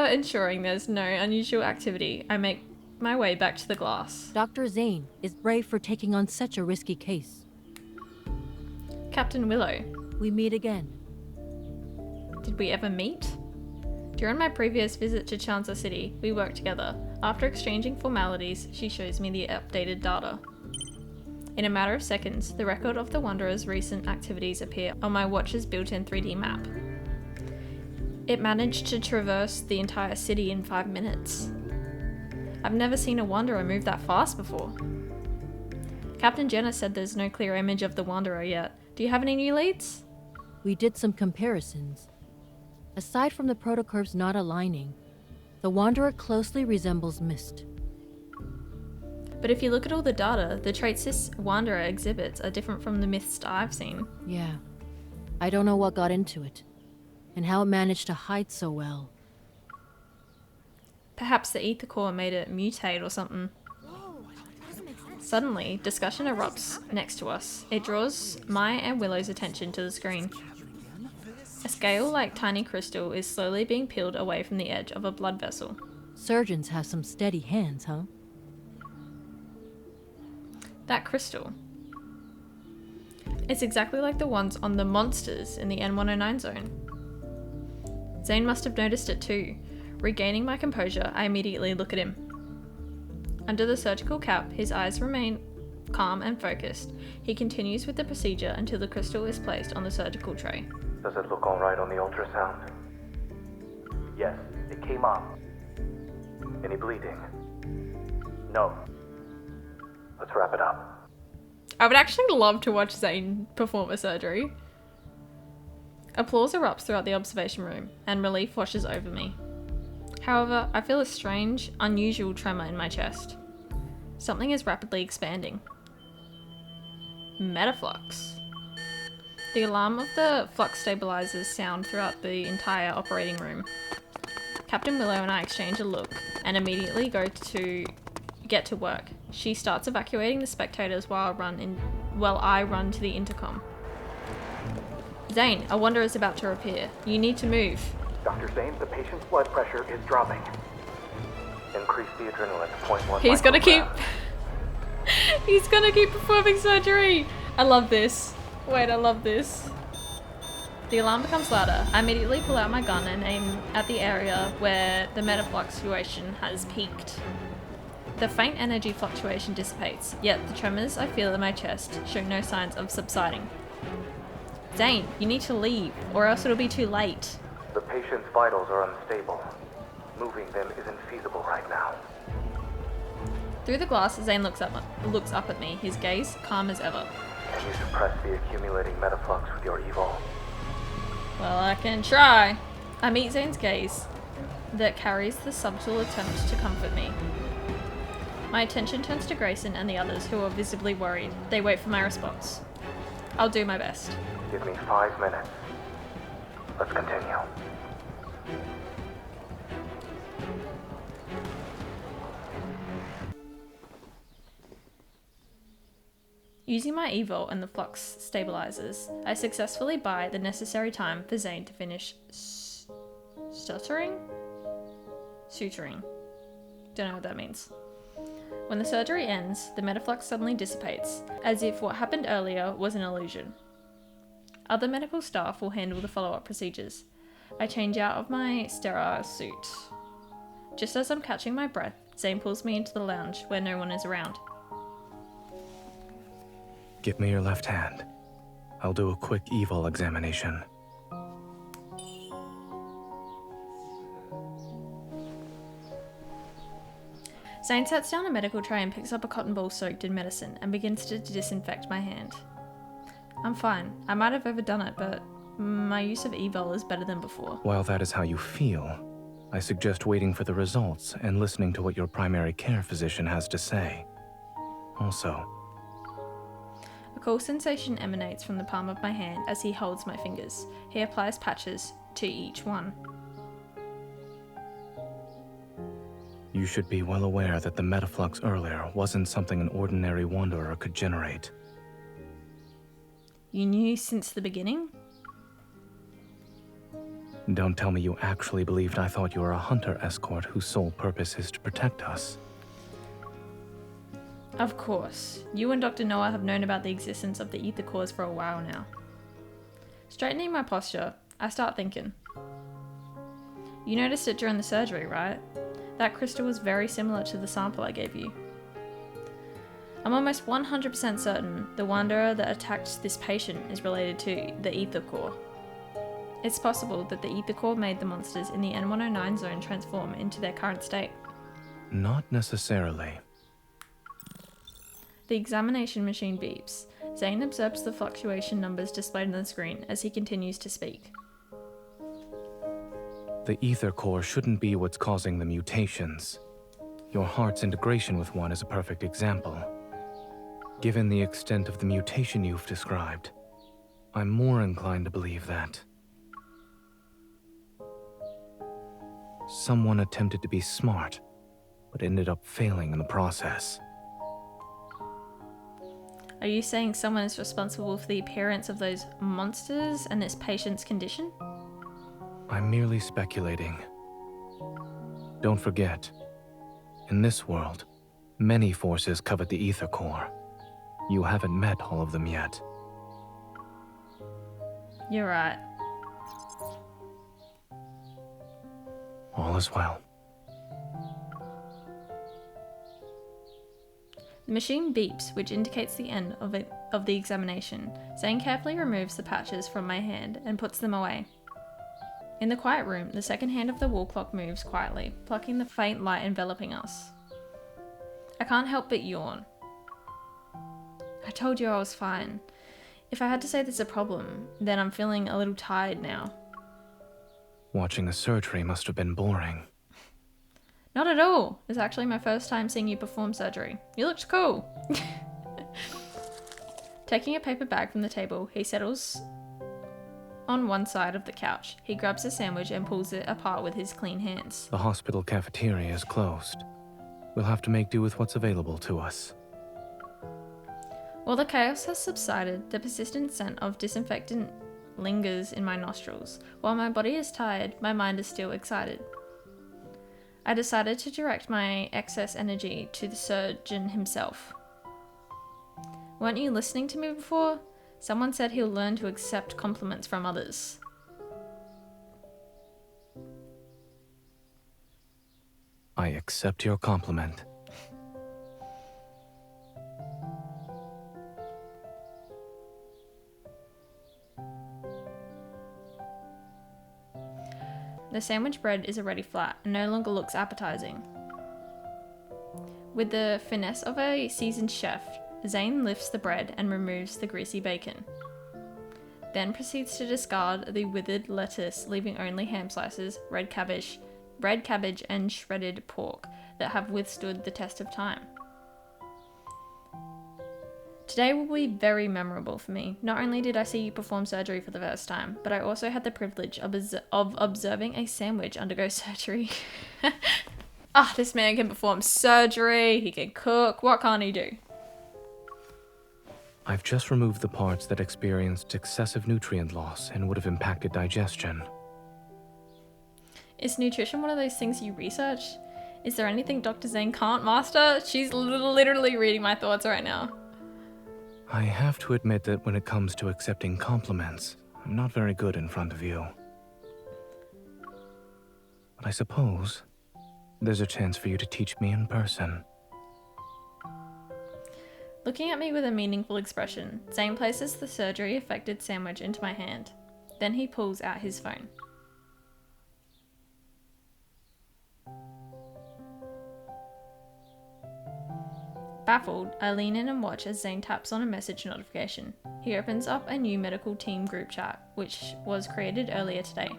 ensuring there's no unusual activity, I make my way back to the glass. Dr. Zayne is brave for taking on such a risky case. Captain Willow. We meet again. Did we ever meet? During my previous visit to Chansia City, we worked together. After exchanging formalities, she shows me the updated data. In a matter of seconds, the record of the Wanderer's recent activities appear on my watch's built-in 3D map. It managed to traverse the entire city in 5 minutes. I've never seen a Wanderer move that fast before. Captain Jenna said there's no clear image of the Wanderer yet. Do you have any new leads? We did some comparisons. Aside from the protocurves not aligning, the Wanderer closely resembles Mist. But if you look at all the data, the traits this Wanderer exhibits are different from the Mist I've seen. Yeah. I don't know what got into it, and how it managed to hide so well. Perhaps the aether core made it mutate or something. Suddenly, discussion erupts next to us. It draws my and Willow's attention to the screen. A scale-like tiny crystal is slowly being peeled away from the edge of a blood vessel. Surgeons have some steady hands, huh? That crystal. It's exactly like the ones on the monsters in the N109 zone. Zayne must have noticed it too. Regaining my composure, I immediately look at him. Under the surgical cap, his eyes remain calm and focused. He continues with the procedure until the crystal is placed on the surgical tray. Does it look all right on the ultrasound? Yes, it came up. Any bleeding? No. Let's wrap it up. I would actually love to watch Zayne perform a surgery. Applause erupts throughout the observation room, and relief washes over me. However, I feel a strange, unusual tremor in my chest. Something is rapidly expanding. Metaflux. The alarm of the flux stabilizers sound throughout the entire operating room. Captain Willow and I exchange a look, and immediately go to get to work. She starts evacuating the spectators while I run to the intercom. Zayne, a Wanderer is about to appear. You need to move. Dr. Zayne, the patient's blood pressure is dropping. Increase the adrenaline to 0.1 He's gonna keep... microgram. He's gonna keep performing surgery! I love this. Wait, I love this. The alarm becomes louder. I immediately pull out my gun and aim at the area where the metafluctuation has peaked. The faint energy fluctuation dissipates, yet the tremors I feel in my chest show no signs of subsiding. Zayne, you need to leave, or else it'll be too late. The patient's vitals are unstable. Moving them isn't feasible right now. Through the glass, Zayne looks up at me, his gaze calm as ever. Can you suppress the accumulating metaflux with your evil? Well, I can try. I meet Zayne's gaze that carries the subtle attempt to comfort me. My attention turns to Grayson and the others, who are visibly worried. They wait for my response. I'll do my best. Give me 5 minutes. Let's continue. Using my evil and the flux stabilizers, I successfully buy the necessary time for Zayne to finish suturing? Suturing. Don't know what that means. When the surgery ends, the metaflux suddenly dissipates, as if what happened earlier was an illusion. Other medical staff will handle the follow-up procedures. I change out of my sterile suit. Just as I'm catching my breath, Zayne pulls me into the lounge where no one is around. Give me your left hand. I'll do a quick evil examination. Zayne sets down a medical tray and picks up a cotton ball soaked in medicine and begins to disinfect my hand. I'm fine. I might have overdone it, but my use of evil is better than before. While that is how you feel, I suggest waiting for the results and listening to what your primary care physician has to say. Also, a cool sensation emanates from the palm of my hand as he holds my fingers. He applies patches to each one. you should be well aware that the metaflux earlier wasn't something an ordinary wanderer could generate. You knew since the beginning? Don't tell me you actually believed I thought you were a hunter escort whose sole purpose is to protect us. Of course. You and Dr. Noah have known about the existence of the aether cores for a while now. Straightening my posture, I start thinking. You noticed it during the surgery, right? That crystal was very similar to the sample I gave you. I'm almost 100% certain the wanderer that attacked this patient is related to the aether core. It's possible that the aether core made the monsters in the N109 zone transform into their current state. Not necessarily. The examination machine beeps. Zayne observes the fluctuation numbers displayed on the screen as he continues to speak. The aether core shouldn't be what's causing the mutations. Your heart's integration with one is a perfect example. Given the extent of the mutation you've described, I'm more inclined to believe that someone attempted to be smart, but ended up failing in the process. Are you saying someone is responsible for the appearance of those monsters and this patient's condition? I'm merely speculating. Don't forget, in this world, many forces covet the aether core. You haven't met all of them yet. You're right. All is well. The machine beeps, which indicates the end of the examination. Zayne carefully removes the patches from my hand and puts them away. In the quiet room, the second hand of the wall clock moves quietly, plucking the faint light enveloping us. I can't help but yawn. I told you I was fine. If I had to say there's a problem, then I'm feeling a little tired now. Watching a surgery must have been boring. Not at all. It's actually my first time seeing you perform surgery. You looked cool. Taking a paper bag from the table, he settles on one side of the couch. He grabs a sandwich and pulls it apart with his clean hands. The hospital cafeteria is closed. We'll have to make do with what's available to us. While the chaos has subsided, the persistent scent of disinfectant lingers in my nostrils. While my body is tired, my mind is still excited. I decided to direct my excess energy to the surgeon himself. Weren't you listening to me before? Someone said he'll learn to accept compliments from others. I accept your compliment. The sandwich bread is already flat and no longer looks appetizing. With the finesse of a seasoned chef, Zayne lifts the bread and removes the greasy bacon. Then proceeds to discard the withered lettuce, leaving only ham slices, red cabbage, and shredded pork that have withstood the test of time. Today will be very memorable for me. Not only did I see you perform surgery for the first time, but I also had the privilege of observing a sandwich undergo surgery. This man can perform surgery, he can cook, what can't he do? I've just removed the parts that experienced excessive nutrient loss and would have impacted digestion. Is nutrition one of those things you research? Is there anything Dr. Zayne can't master? She's literally reading my thoughts right now. I have to admit that when it comes to accepting compliments, I'm not very good in front of you. But I suppose there's a chance for you to teach me in person. Looking at me with a meaningful expression, Zayne places the surgery-affected sandwich into my hand. Then he pulls out his phone. Baffled, I lean in and watch as Zayne taps on a message notification. He opens up a new medical team group chat, which was created earlier today.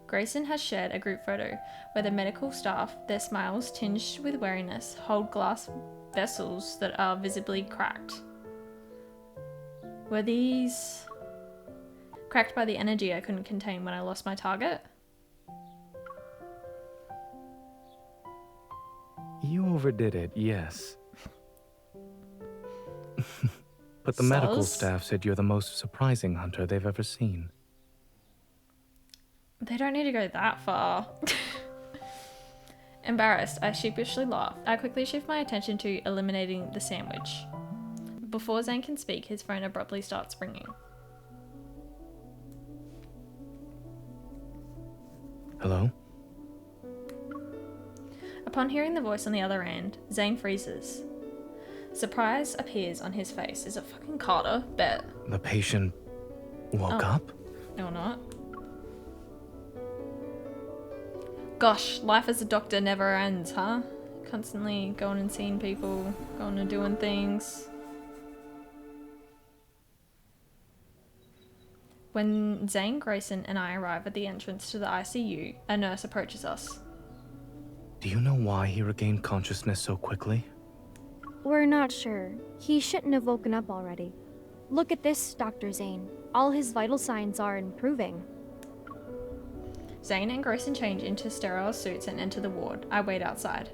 Grayson has shared a group photo where the medical staff, their smiles tinged with wariness, hold glass vessels that are visibly cracked. Were these cracked by the energy I couldn't contain when I lost my target? You overdid it, yes. But the medical staff said you're the most surprising hunter they've ever seen. They don't need to go that far. Embarrassed, I sheepishly laugh. I quickly shift my attention to eliminating the sandwich. Before Zayne can speak, his phone abruptly starts ringing. Hello? Upon hearing the voice on the other end, Zayne freezes. Surprise appears on his face. Is it fucking Carter? Bet. The patient woke up? Or not. Gosh, life as a doctor never ends, huh? Constantly going and seeing people, going and doing things. When Zayne, Grayson, and I arrive at the entrance to the ICU, a nurse approaches us. Do you know why he regained consciousness so quickly? We're not sure. He shouldn't have woken up already. Look at this, Dr. Zayne. All his vital signs are improving. Zayne and Grayson change into sterile suits and enter the ward. I wait outside.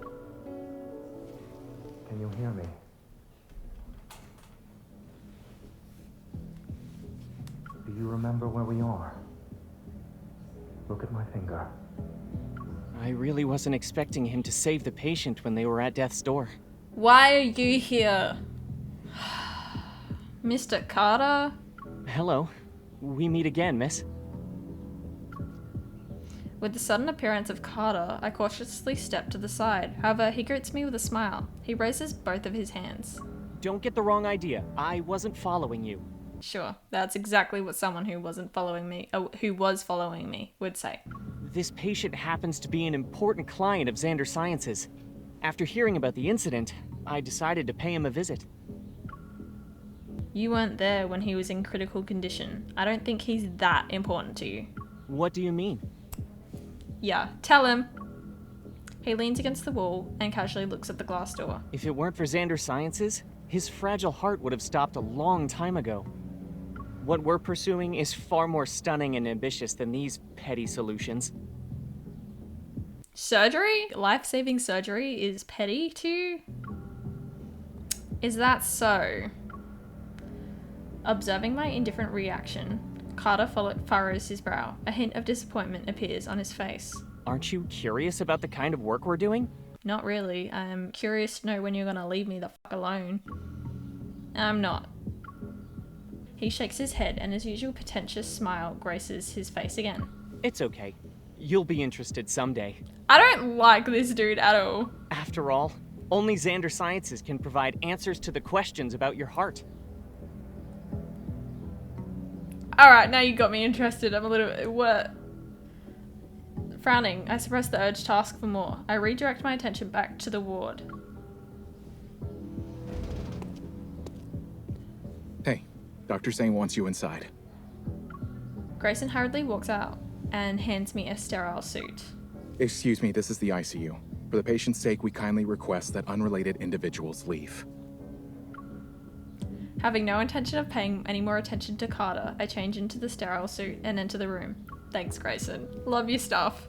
Can you hear me? Do you remember where we are? Look at my finger. I really wasn't expecting him to save the patient when they were at death's door. Why are you here? Mr. Carter? Hello. We meet again, miss. With the sudden appearance of Carter, I cautiously step to the side. However, he greets me with a smile. He raises both of his hands. Don't get the wrong idea. I wasn't following you. Sure, that's exactly what someone who was following me would say. This patient happens to be an important client of Xander Sciences. After hearing about the incident, I decided to pay him a visit. You weren't there when he was in critical condition. I don't think he's that important to you. What do you mean? Yeah, tell him. He leans against the wall and casually looks at the glass door. If it weren't for Xander Sciences, his fragile heart would have stopped a long time ago. What we're pursuing is far more stunning and ambitious than these petty solutions. Surgery? Life-saving surgery is petty to you? Is that so? Observing my indifferent reaction, Carter furrows his brow. A hint of disappointment appears on his face. Aren't you curious about the kind of work we're doing? Not really. I'm curious to know when you're gonna leave me the fuck alone. I'm not. He shakes his head and his usual pretentious smile graces his face again. It's okay. You'll be interested someday. I don't like this dude at all. After all, only Xander Sciences can provide answers to the questions about your heart. Alright, now you got me interested. I'm a little... what? Frowning, I suppress the urge to ask for more. I redirect my attention back to the ward. Hey, Dr. Zayne wants you inside. Grayson hurriedly walks out and hands me a sterile suit. Excuse me, this is the ICU. For the patient's sake, we kindly request that unrelated individuals leave. Having no intention of paying any more attention to Carter, I change into the sterile suit and enter the room. Thanks, Grayson. Love your stuff.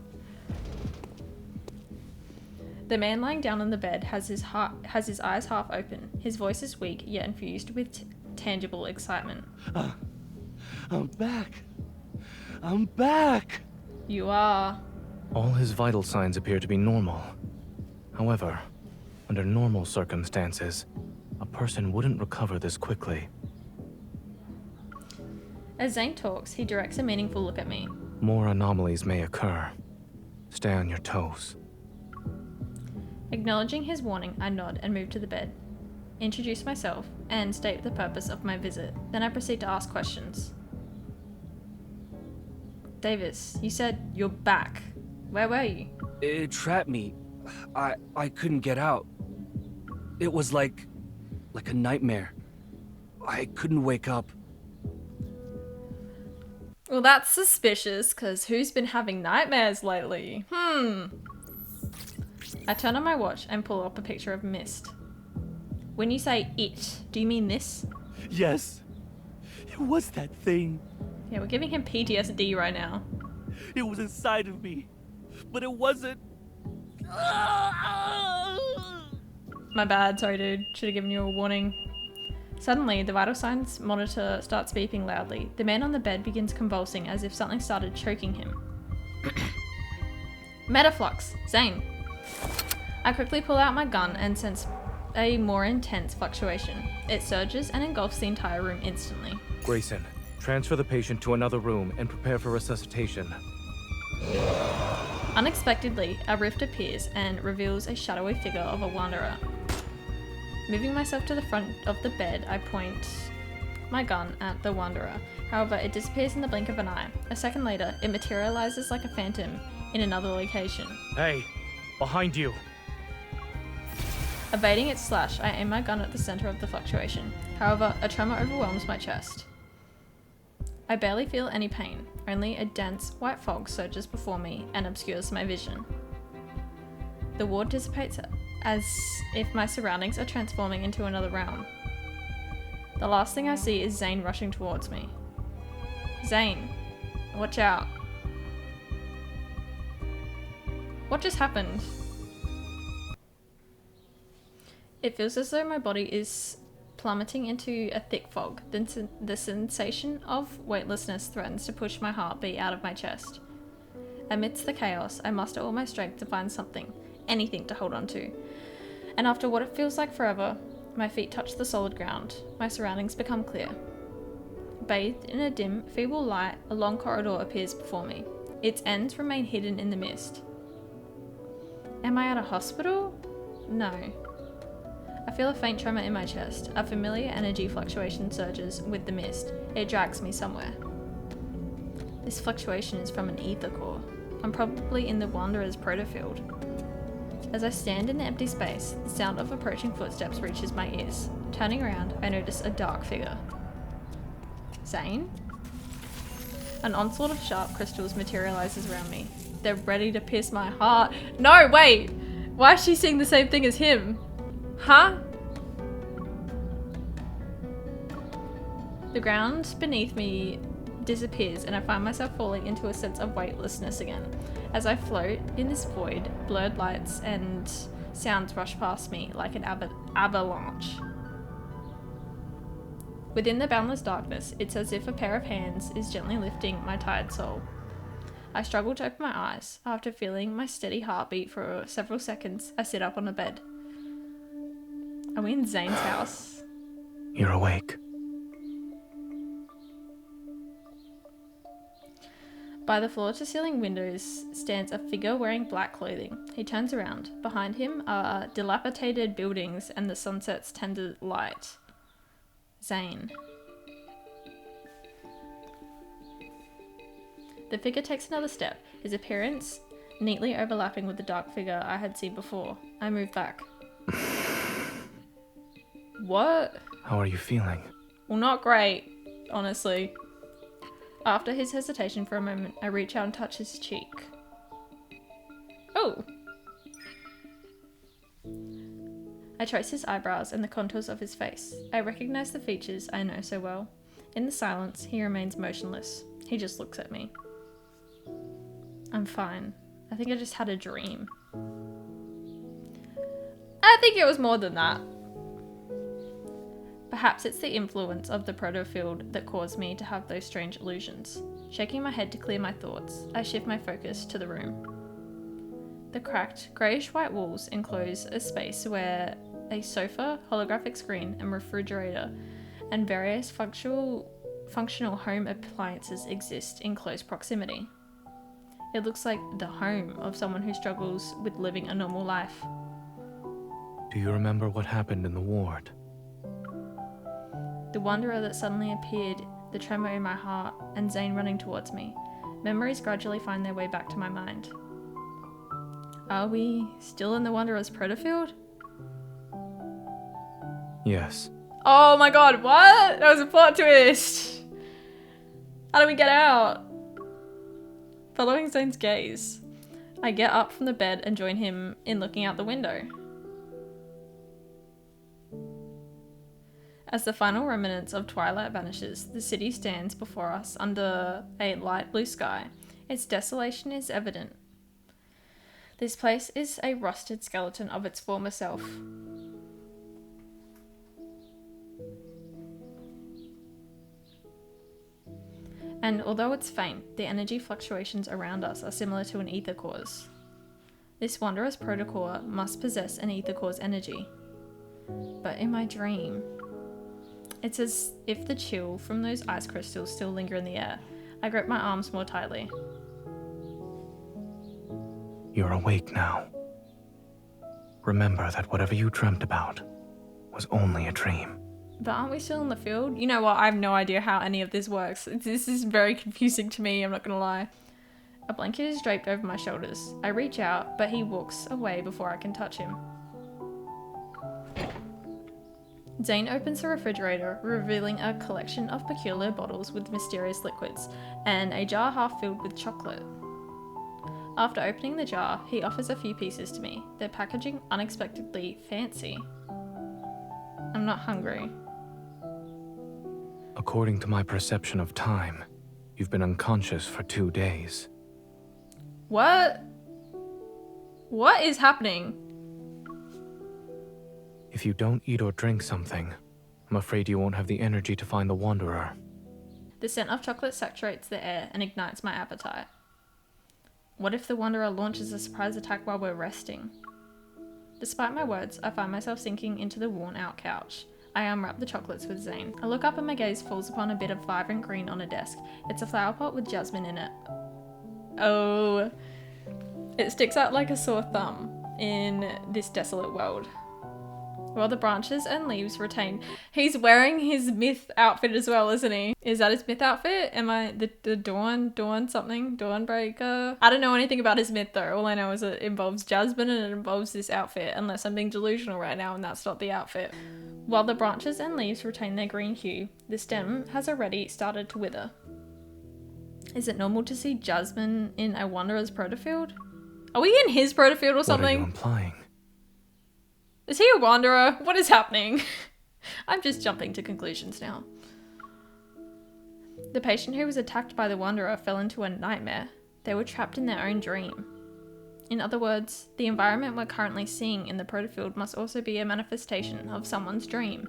The man lying down on the bed has his eyes half open. His voice is weak, yet infused with tangible excitement. I'm back. I'm back! You are. All his vital signs appear to be normal. However, under normal circumstances, a person wouldn't recover this quickly. As Zayne talks, he directs a meaningful look at me. More anomalies may occur. Stay on your toes. Acknowledging his warning, I nod and move to the bed, introduce myself, and state the purpose of my visit. Then I proceed to ask questions. Davis, you said you're back. Where were you? It trapped me. I couldn't get out. It was like a nightmare. I couldn't wake up. Well, that's suspicious, because who's been having nightmares lately? I turn on my watch and pull up a picture of Mist. When you say it, do you mean this? Yes. It was that thing. Yeah, we're giving him PTSD right now. It was inside of me. But it wasn't. My bad, sorry dude. Should have given you a warning. Suddenly, the vital signs monitor starts beeping loudly. The man on the bed begins convulsing as if something started choking him. Metaflux! Zayne! I quickly pull out my gun and sense a more intense fluctuation. It surges and engulfs the entire room instantly. Grayson, transfer the patient to another room and prepare for resuscitation. Unexpectedly, a rift appears and reveals a shadowy figure of a wanderer. Moving myself to the front of the bed, I point my gun at the wanderer. However, it disappears in the blink of an eye. A second later, it materializes like a phantom in another location. Hey, behind you! Evading its slash, I aim my gun at the center of the fluctuation. However, a tremor overwhelms my chest. I barely feel any pain. Only a dense, white fog surges before me and obscures my vision. The ward dissipates as if my surroundings are transforming into another realm. The last thing I see is Zayne rushing towards me. Zayne, watch out. What just happened? It feels as though my body is plummeting into a thick fog. The sensation of weightlessness threatens to push my heartbeat out of my chest. Amidst the chaos, I muster all my strength to find something, anything to hold on to. And after what it feels like forever, my feet touch the solid ground. My surroundings become clear. Bathed in a dim, feeble light, a long corridor appears before me. Its ends remain hidden in the mist. Am I at a hospital? No. I feel a faint tremor in my chest. A familiar energy fluctuation surges with the mist. It drags me somewhere. This fluctuation is from an aether core. I'm probably in the Wanderer's protofield. As I stand in the empty space, the sound of approaching footsteps reaches my ears. Turning around, I notice a dark figure. Zayne? An onslaught of sharp crystals materializes around me. They're ready to pierce my heart. No, wait! Why is she seeing the same thing as him? Huh? The ground beneath me disappears and I find myself falling into a sense of weightlessness again. As I float in this void, blurred lights and sounds rush past me like an avalanche. Within the boundless darkness, it's as if a pair of hands is gently lifting my tired soul. I struggle to open my eyes. After feeling my steady heartbeat for several seconds, I sit up on the bed. Are we in Zayne's house? You're awake. By the floor-to-ceiling windows stands a figure wearing black clothing. He turns around. Behind him are dilapidated buildings and the sunset's tender light. Zayne. The figure takes another step, his appearance neatly overlapping with the dark figure I had seen before. I move back. What? How are you feeling? Well, not great, honestly. After his hesitation for a moment, I reach out and touch his cheek. Oh! I trace his eyebrows and the contours of his face. I recognize the features I know so well. In the silence, he remains motionless. He just looks at me. I'm fine. I think I just had a dream. I think it was more than that. Perhaps it's the influence of the protofield that caused me to have those strange illusions. Shaking my head to clear my thoughts, I shift my focus to the room. The cracked, greyish-white walls enclose a space where a sofa, holographic screen, and refrigerator, and various functional home appliances exist in close proximity. It looks like the home of someone who struggles with living a normal life. Do you remember what happened in the ward? The wanderer that suddenly appeared, the tremor in my heart, and Zayne running towards me. Memories gradually find their way back to my mind. Are we still in the wanderer's protofield? Yes. Oh my god, what? That was a plot twist! How do we get out? Following Zayne's gaze, I get up from the bed and join him in looking out the window. As the final remnants of twilight vanishes, the city stands before us under a light blue sky. Its desolation is evident. This place is a rusted skeleton of its former self. And although it's faint, the energy fluctuations around us are similar to an aether core's. This wanderer's protocore must possess an aether core's energy. But in my dream, it's as if the chill from those ice crystals still linger in the air. I grip my arms more tightly. You're awake now. Remember that whatever you dreamt about was only a dream. But aren't we still in the field? You know what? I have no idea how any of this works. This is very confusing to me, I'm not gonna lie. A blanket is draped over my shoulders. I reach out, but he walks away before I can touch him. Zayne opens the refrigerator, revealing a collection of peculiar bottles with mysterious liquids, and a jar half filled with chocolate. After opening the jar, he offers a few pieces to me, their packaging unexpectedly fancy. I'm not hungry. According to my perception of time, you've been unconscious for 2 days. What? What is happening? If you don't eat or drink something, I'm afraid you won't have the energy to find the Wanderer. The scent of chocolate saturates the air and ignites my appetite. What if the Wanderer launches a surprise attack while we're resting? Despite my words, I find myself sinking into the worn-out couch. I unwrap the chocolates with Zayne. I look up and my gaze falls upon a bit of vibrant green on a desk. It's a flower pot with jasmine in it. Oh. It sticks out like a sore thumb in this desolate world. While the branches and leaves retain... He's wearing his myth outfit as well, isn't he? Is that his myth outfit? Am I the Dawn something? Dawnbreaker? I don't know anything about his myth though. All I know is it involves jasmine and it involves this outfit, unless I'm being delusional right now and that's not the outfit. While the branches and leaves retain their green hue, the stem has already started to wither. Is it normal to see jasmine in a Wanderer's protofield? Are we in his protofield or something? What are you implying? Is he a wanderer? What is happening? I'm just jumping to conclusions now. The patient who was attacked by the wanderer fell into a nightmare. They were trapped in their own dream. In other words, the environment we're currently seeing in the protofield must also be a manifestation of someone's dream.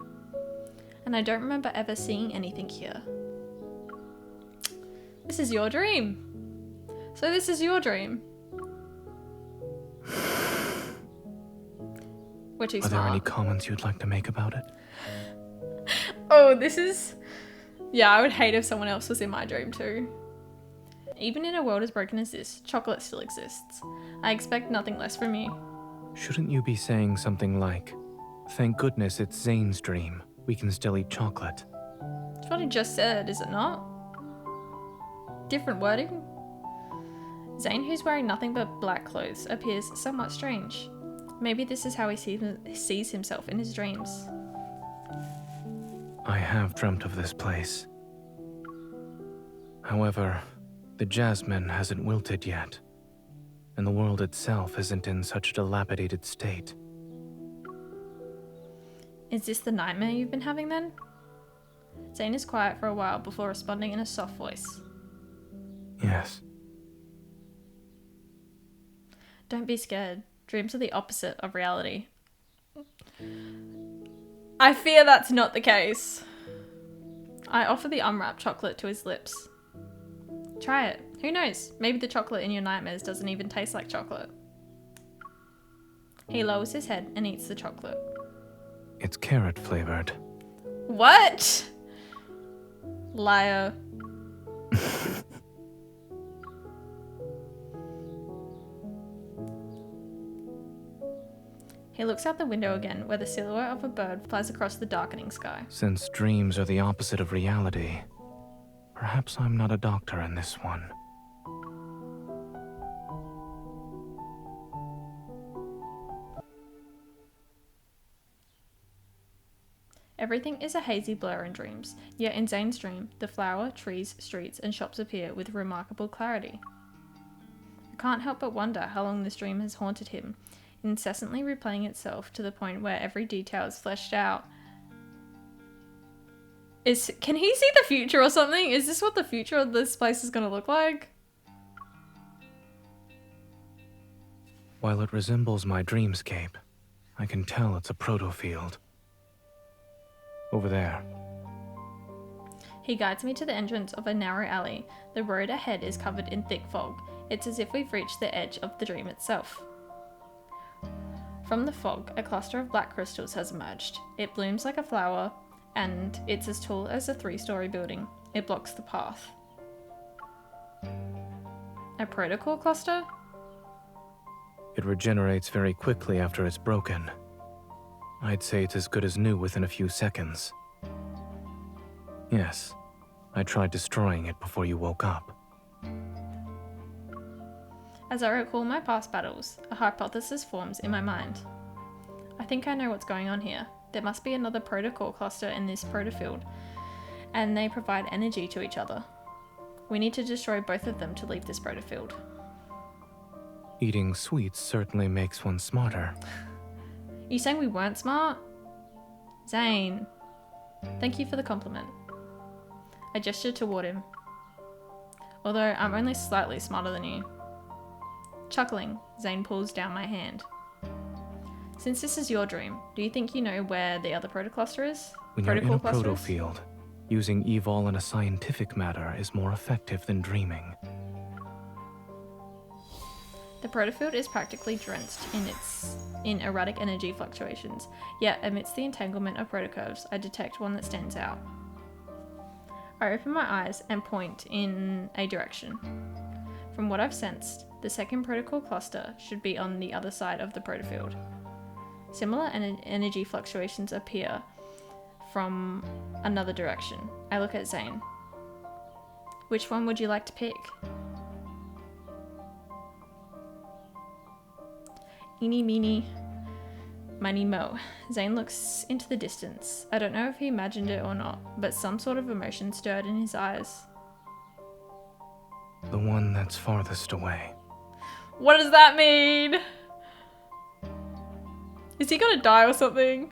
And I don't remember ever seeing anything here. This is your dream. So this is your dream. We're too smart. Are there any comments you'd like to make about it? Oh, this is... Yeah, I would hate if someone else was in my dream too. Even in a world as broken as this, chocolate still exists. I expect nothing less from you. Shouldn't you be saying something like, "Thank goodness it's Zayne's dream. We can still eat chocolate." That's what I just said, is it not? Different wording? Zayne, who's wearing nothing but black clothes, appears somewhat strange. Maybe this is how he sees himself in his dreams. I have dreamt of this place. However, the jasmine hasn't wilted yet, and the world itself isn't in such a dilapidated state. Is this the nightmare you've been having then? Zayne is quiet for a while before responding in a soft voice. Yes. Don't be scared. Dreams are the opposite of reality. I fear that's not the case. I offer the unwrapped chocolate to his lips. Try it. Who knows? Maybe the chocolate in your nightmares doesn't even taste like chocolate. He lowers his head and eats the chocolate. It's carrot flavored. What? Liar. He looks out the window again, where the silhouette of a bird flies across the darkening sky. Since dreams are the opposite of reality, perhaps I'm not a doctor in this one. Everything is a hazy blur in dreams, yet in Zayne's dream, the flower, trees, streets, and shops appear with remarkable clarity. I can't help but wonder how long this dream has haunted him, incessantly replaying itself to the point where every detail is fleshed out. Can he see the future or something? Is this what the future of this place is gonna look like? While it resembles my dreamscape, I can tell it's a protofield. Over there. He guides me to the entrance of a narrow alley. The road ahead is covered in thick fog. It's as if we've reached the edge of the dream itself. From the fog, a cluster of black crystals has emerged. It blooms like a flower, and it's as tall as a 3-story building. It blocks the path. A protocurve cluster? It regenerates very quickly after it's broken. I'd say it's as good as new within a few seconds. Yes, I tried destroying it before you woke up. As I recall my past battles, a hypothesis forms in my mind. I think I know what's going on here. There must be another protocurve cluster in this protofield, and they provide energy to each other. We need to destroy both of them to leave this protofield. Eating sweets certainly makes one smarter. You saying we weren't smart? Zayne. Thank you for the compliment. I gestured toward him. Although I'm only slightly smarter than you. Chuckling, Zayne pulls down my hand. Since this is your dream, do you think you know where the other protocluster is? When you're in a protofield, using evol in a scientific matter is more effective than dreaming. The protofield is practically drenched in erratic energy fluctuations, yet amidst the entanglement of protocurves, I detect one that stands out. I open my eyes and point in a direction. From what I've sensed, the second protocurve cluster should be on the other side of the protofield. Similar energy fluctuations appear from another direction. I look at Zayne. Which one would you like to pick? Eeny, meeny, miny, mo. Zayne looks into the distance. I don't know if he imagined it or not, but some sort of emotion stirred in his eyes. The one that's farthest away. What does that mean? Is he gonna die or something?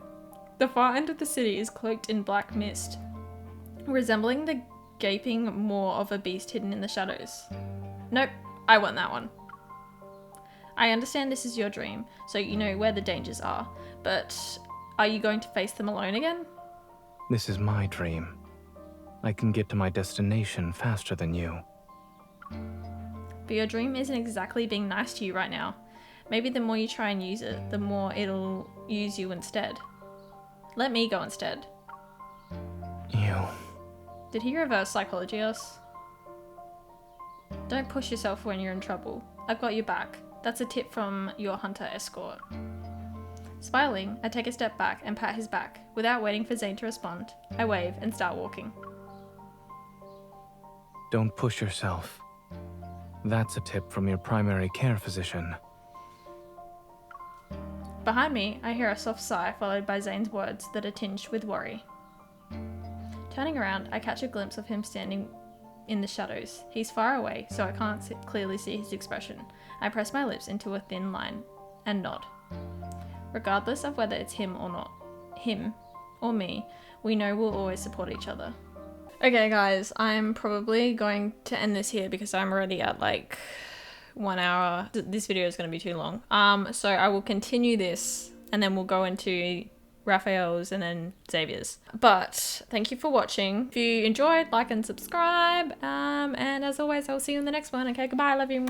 The far end of the city is cloaked in black mist, resembling the gaping maw of a beast hidden in the shadows. Nope, I want that one. I understand this is your dream, so you know where the dangers are, but are you going to face them alone again? This is my dream. I can get to my destination faster than you. But your dream isn't exactly being nice to you right now. Maybe the more you try and use it, the more it'll use you instead. Let me go instead. You. Did he reverse psychology us? Don't push yourself when you're in trouble. I've got your back. That's a tip from your hunter escort. Smiling, I take a step back and pat his back. Without waiting for Zayne to respond, I wave and start walking. Don't push yourself. That's a tip from your primary care physician. Behind me, I hear a soft sigh followed by Zayne's words that are tinged with worry. Turning around, I catch a glimpse of him standing in the shadows. He's far away, so I can't clearly see his expression. I press my lips into a thin line and nod. Regardless of whether it's him or not, him or me, we know we'll always support each other. Okay guys, I'm probably going to end this here because I'm already at like 1 hour. This video is going to be too long. So I will continue this and then we'll go into Raphael's and then Xavier's. But thank you for watching. If you enjoyed, like and subscribe. And as always, I'll see you in the next one. Okay, goodbye. I love you.